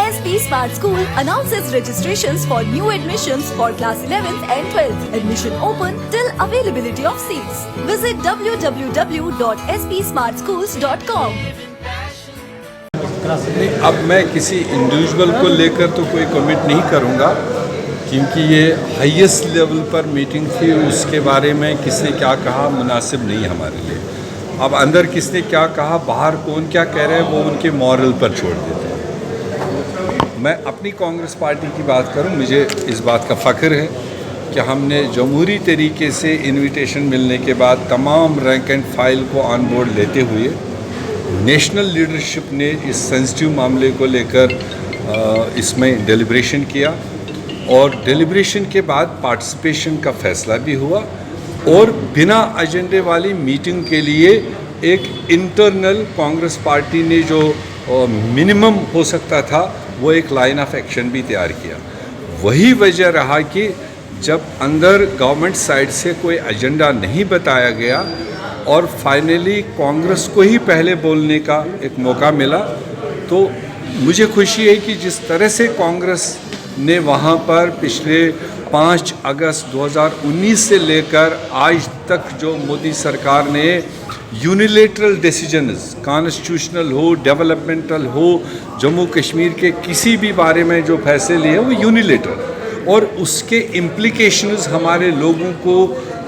SP Smart School announces registrations for new admissions for class 11th and 12th. Admission open till availability of seats. Visit www.spsmartschools.com. अब मैं किसी individual को लेकर तो कोई comment नहीं करूंगा, क्योंकि ये हाईएस्ट लेवल पर मीटिंग थी। उसके बारे में किसने क्या कहा मुनासिब नहीं हमारे लिए। अब अंदर किसने क्या कहा, बाहर कौन क्या कह रहे हैं, वो उनके मॉरल पर छोड़ देते हैं। मैं अपनी कांग्रेस पार्टी की बात करूं, मुझे इस बात का फ़ख्र है कि हमने जमहूरी तरीके से इनविटेशन मिलने के बाद तमाम रैंक एंड फाइल को ऑन बोर्ड लेते हुए नेशनल लीडरशिप ने इस सेंसिटिव मामले को लेकर इसमें डेलिब्रेशन किया और डेलिब्रेशन के बाद पार्टिसिपेशन का फैसला भी हुआ और बिना एजेंडे वाली मीटिंग के लिए एक इंटरनल कांग्रेस पार्टी ने जो मिनिमम हो सकता था वो एक लाइन ऑफ एक्शन भी तैयार किया। वही वजह रहा कि जब अंदर गवर्नमेंट साइड से कोई एजेंडा नहीं बताया गया और फाइनली कांग्रेस को ही पहले बोलने का एक मौका मिला, तो मुझे खुशी है कि जिस तरह से कांग्रेस ने वहाँ पर पिछले 5 अगस्त 2019 से लेकर आज तक जो मोदी सरकार ने यूनिलेटरल डिसीजंस, कॉन्स्टिट्यूशनल हो, डेवलपमेंटल हो, जम्मू कश्मीर के किसी भी बारे में जो फैसले लिए वो यूनिलेटरल, और उसके इम्प्लीकेशंस हमारे लोगों को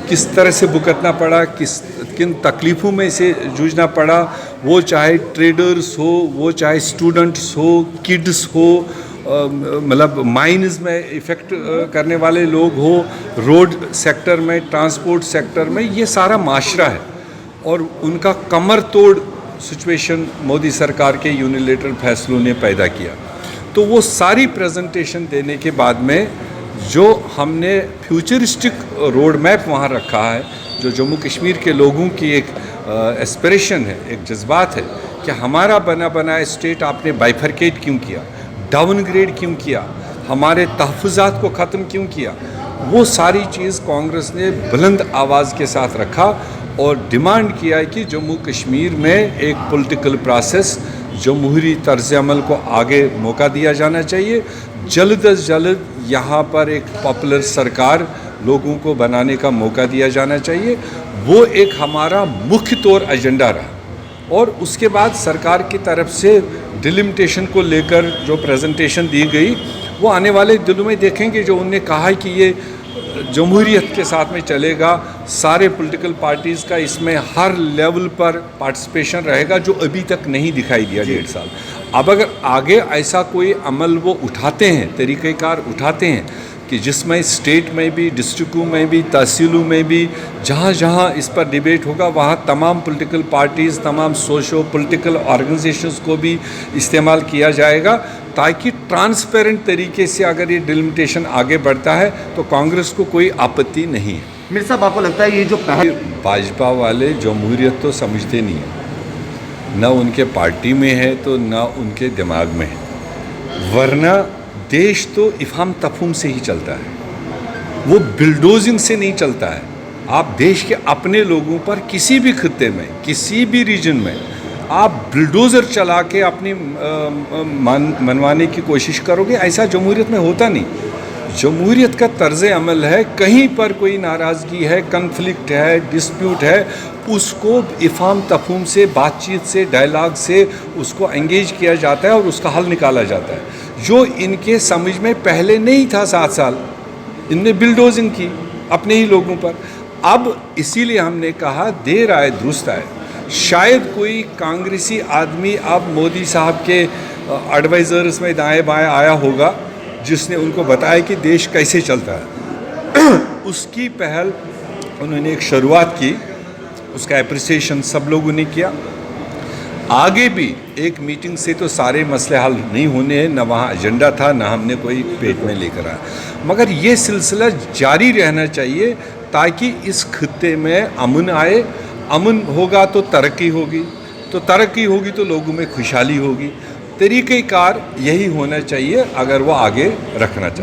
किस तरह से भुगतना पड़ा, किन तकलीफ़ों में से जूझना पड़ा, वो चाहे ट्रेडर्स हो, वो चाहे स्टूडेंट्स हो, किड्स हो, मतलब माइंस में इफ़ेक्ट करने वाले लोग हो, रोड सेक्टर में, ट्रांसपोर्ट सेक्टर में, ये सारा माशरा है और उनका कमर तोड़ सिचुएशन मोदी सरकार के यूनिलेटरल फैसलों ने पैदा किया। तो वो सारी प्रेजेंटेशन देने के बाद में जो हमने फ्यूचरिस्टिक रोड मैप वहाँ रखा है, जो जम्मू कश्मीर के लोगों की एक एस्पिरेशन है, एक जज्बात है कि हमारा बना बनाया स्टेट आपने बाइफरकेट क्यों किया, डाउनग्रेड क्यों किया, हमारे तहफ़्फ़ुज़ात को ख़त्म क्यों किया, वो सारी चीज़ कांग्रेस ने बुलंद आवाज़ के साथ रखा और डिमांड किया है कि जम्मू कश्मीर में एक पॉलिटिकल प्रोसेस, जमहूरी तर्ज़ अमल को आगे मौका दिया जाना चाहिए। जल्द अज जल्द यहाँ पर एक पॉपुलर सरकार लोगों को बनाने का मौका दिया जाना चाहिए। वो एक हमारा मुख्य तौर एजेंडा रहा और उसके बाद सरकार की तरफ से डिलिमिटेशन को लेकर जो प्रेजेंटेशन दी गई वो आने वाले दिनों में देखेंगे। जो उन्होंने कहा है कि ये जमहूरियत के साथ में चलेगा, सारे पॉलिटिकल पार्टीज़ का इसमें हर लेवल पर पार्टिसिपेशन रहेगा, जो अभी तक नहीं दिखाई दिया 1.5 साल। अब अगर आगे ऐसा कोई अमल वो उठाते हैं, तरीक़ेकार उठाते हैं कि जिसमें स्टेट में भी, डिस्ट्रिक्टों में भी, तहसीलों में भी, जहाँ जहाँ इस पर डिबेट होगा वहाँ तमाम पॉलिटिकल पार्टीज़, तमाम सोशो पॉलिटिकल ऑर्गेनाइजेशंस को भी इस्तेमाल किया जाएगा, ताकि ट्रांसपेरेंट तरीके से अगर ये डिलिमिटेशन आगे बढ़ता है तो कांग्रेस को कोई आपत्ति नहीं है। मेरे साहब, आपको लगता है ये जो भाजपा वाले जमहूरियत तो समझते नहीं हैं, न उनके पार्टी में है तो न उनके दिमाग में है, वरना देश तो इफ़हाम तफहूम से ही चलता है, वो बिल्डोजिंग से नहीं चलता है। आप देश के अपने लोगों पर किसी भी खित्ते में, किसी भी रीजन में आप बिल्डोज़र चला के अपनी मनवाने की कोशिश करोगे, ऐसा जमहूरियत में होता नहीं। जमहूरियत का तर्ज़ अमल है, कहीं पर कोई नाराज़गी है, कन्फ्लिक्ट है, डिस्प्यूट है, उसको इफ़हाम तफहूम से, बातचीत से, डायलॉग से उसको एंगेज किया जाता है और उसका हल निकाला जाता है, जो इनके समझ में पहले नहीं था। 7 साल इनने बिल्डोजिंग की अपने ही लोगों पर। अब इसीलिए हमने कहा देर आए दुरुस्त आए। शायद कोई कांग्रेसी आदमी अब मोदी साहब के एडवाइज़र्स में दाएं बाएं आया होगा, जिसने उनको बताया कि देश कैसे चलता है। उसकी पहल उन्होंने एक शुरुआत की, उसका एप्रिसिएशन सब लोगों ने किया। आगे भी एक मीटिंग से तो सारे मसले हल नहीं होने हैं, न वहाँ एजेंडा था, न हमने कोई पेट में लेकर आया, मगर ये सिलसिला जारी रहना चाहिए ताकि इस खित्ते में अमन आए। अमन होगा तो तरक्की होगी, तो तरक्की होगी तो लोगों में खुशहाली होगी। तरीक़ेकार यही होना चाहिए अगर वो आगे रखना चाहिए।